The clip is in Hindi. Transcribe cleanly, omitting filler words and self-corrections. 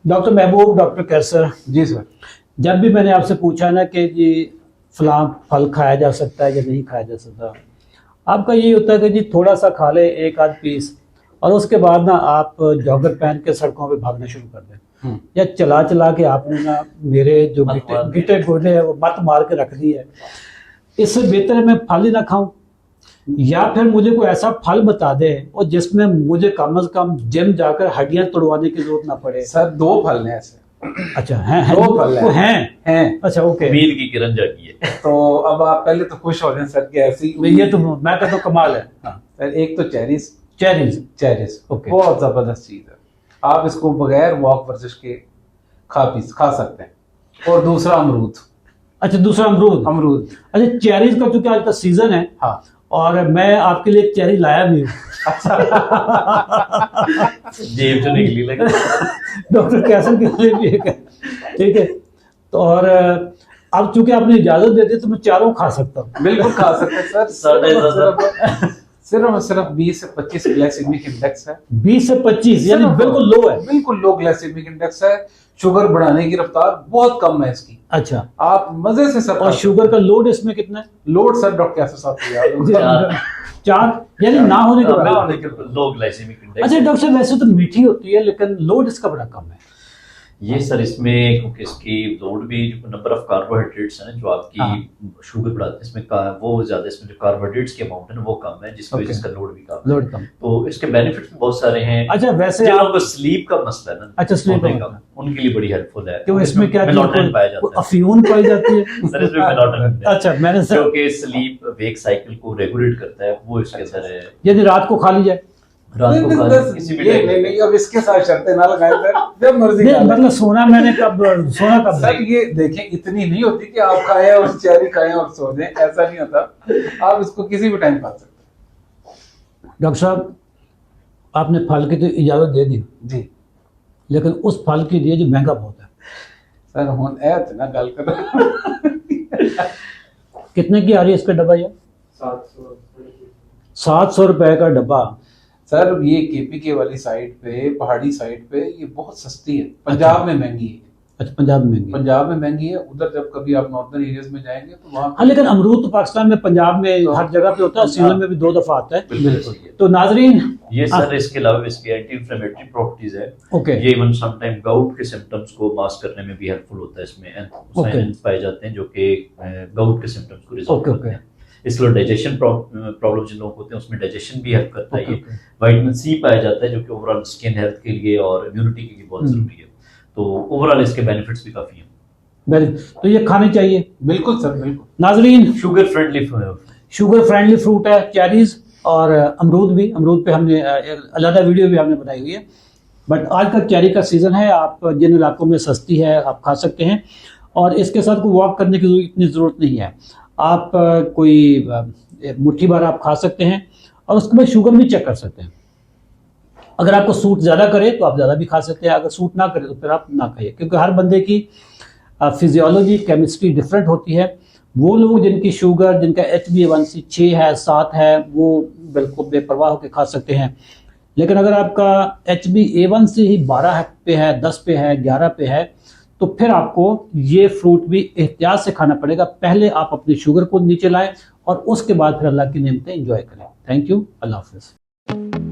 डॉक्टर महबूब, डॉक्टर कैसर जी सर। जब भी मैंने आपसे पूछा ना कि जी फलां फल खाया जा सकता है या नहीं खाया जा सकता, आपका यही होता है कि जी थोड़ा सा खा ले, एक आध पीस, और उसके बाद ना आप जॉगर पहन के सड़कों पे भागना शुरू कर दें, या चला चला के आपने ना मेरे जो गिटे गोडे हैं वो मत मार के रख दी है। इससे बेहतर है मैं फल ही ना खाऊं, या फिर मुझे कोई ऐसा फल बता दे और जिसमें मुझे कम से कम जिम जाकर हड्डियां तोड़वाने की जरूरत ना पड़े। सर 2 फल हैं ऐसे। अच्छा हैं 2 फल हैं। अच्छा ओके। उम्मीद की किरण जागी है। तो अब आप पहले तो खुश हो जाए सर कि ऐसी ये तो मैं कहता हूँ कमाल है। हाँ सर, एक तो चेरीज चेरीज ओके, बहुत जबरदस्त चीज है। आप इसको बगैर वॉक वर्जिश के खा सकते हैं। और दूसरा अमरूद। अच्छा दूसरा अमरूद। अच्छा चेरीज का चूंकि आज का सीजन है, हाँ, और मैं आपके लिए एक चेरी लाया भी हूँ। जेब से निकली लगी। डॉक्टर कैसर के लिए भी एक है, ठीक है। तो और अब चूंकि आपने इजाजत दे दी तो मैं चारों खा सकता हूँ। बिल्कुल खा सकते हैं सर। सिर्फ 20 से 25 ग्लाइसेमिक इंडेक्स है। 20 से 25 यानी बिल्कुल लो है। बिल्कुल लो ग्लाइसेमिक इंडेक्स है। शुगर बढ़ाने की रफ्तार बहुत कम है इसकी। अच्छा, आप मजे से सर। और शुगर का लोड इसमें कितना है? लोड सर डॉक्टर कैसे साहब 4 यानी ना होने के बाद लो ग्लाइसेमिक इंडेक्स। अच्छा डॉक्टर साहब, वैसे तो मीठी होती है लेकिन लोड इसका बड़ा कम है। ये सर इसमें क्योंकि इसकी लोड भी जो नंबर ऑफ कार्बोहाइड्रेट्स है जो आपकी शुगर बढ़ाते हैं इसमें वो ज्यादा, इसमें जो कार्बोहाइड्रेट्स की अमाउंट है ना वो कम है, जिसकी वजह से इसका लोड भी कम है। तो इसके बेनिफिट्स भी बहुत सारे हैं। अच्छा वैसे जिन लोगों को स्लीप का मसला है ना, अच्छा स्लीप का उनके लिए बड़ी हेल्पफुल है। क्यों इसमें क्या मेलाटोनिन पाया जाता है? अफ्यून पाई जाती है सर इसमें मेलाटोनिन। अच्छा मैंने जो कि स्लीप वेक साइकिल को रेगुलेट करता है, वो इसके अंदर है। यदि रात को खा ली जाए, रात को किसी भी नहीं, अब इसके साथ शर्तें ना लगाएं सर, जब मर्जी खा लें। मतलब सोना कब सर ये देखें, इतनी नहीं होती कि आप खाएं और चेरी खाएं और सो जाएं, ऐसा नहीं होता। आप इसको किसी भी टाइम खा सकते हैं। डॉक्टर साहब आपने फल की तो इजाजत दे दी जी, लेकिन उस फल की दिए जो महंगा बहुत है सर हुन ऐत ना गल कर। कितने की आ रही है इसका डब्बा? ये 700 रुपए का डब्बा। सर ये केपीके वाली साइड पे, पहाड़ी साइड पे ये बहुत सस्ती है। पंजाब में महंगी है। अच्छा पंजाब में महंगी? पंजाब में महंगी है। उधर जब कभी आप नॉर्दर्न एरियाज में जाएंगे तो वहाँ। हाँ लेकिन अमरूद तो पाकिस्तान में, पंजाब में हर जगह पे होता है, सीजन में भी 2 दफा आता है। बिल्कुल। तो नाजरीन ये सर इसके अलावा इसकी एंटी इंफ्लेमेटरी प्रॉपर्टीज है। ओके। ये इवन सम टाइम गाउट के सिम्टम्स को मास्क करने में भी हेल्पफुल होता है। इसमें एंथोसाइनिन्स पाए जाते हैं जो कि गाउट के सिम्टम्स को रिजॉल्व करते हैं। इसके लिए डाइजेशन प्रॉब्लम जिन लोगों को होते हैं उसमें डाइजेशन भी हेल्प करता है। ये विटामिन सी पाया जाता है जो कि ओवरऑल स्किन हेल्थ के लिए और इम्यूनिटी के लिए बहुत जरूरी है। तो ओवरऑल इसके बेनिफिट्स भी काफी हैं। तो ये खाने चाहिए। बिल्कुल सर, बिल्कुल। नाजरीन शुगर फ्रेंडली फ्रूट है चेरीज, और अमरूद पे हमने अलग वीडियो भी हमने बनाई हुई है। बट आज का चेरी का सीजन है, आप जिन इलाकों में सस्ती है आप खा सकते हैं, और इसके साथ कोई वॉक करने की इतनी ज़रूरत नहीं है। आप कोई मुट्ठी भर आप खा सकते हैं, और उसके बाद शुगर भी चेक कर सकते हैं। अगर आपको सूट ज़्यादा करे तो आप ज़्यादा भी खा सकते हैं, अगर सूट ना करे तो फिर आप ना खाइए, क्योंकि हर बंदे की फिजियोलॉजी केमिस्ट्री डिफरेंट होती है। वो लोग जिनकी शुगर, जिनका HbA1c 6 है 7 है, वो बिल्कुल बेपरवाह होकर खा सकते हैं। लेकिन अगर आपका HbA1c ही 12 पे है, 10 पे है, 11 पे है, तो फिर आपको ये फ्रूट भी एहतियात से खाना पड़ेगा। पहले आप अपनी शुगर को नीचे लाएं और उसके बाद फिर अल्लाह की नेमतें एंजॉय करें। थैंक यू, अल्लाह हाफिज़।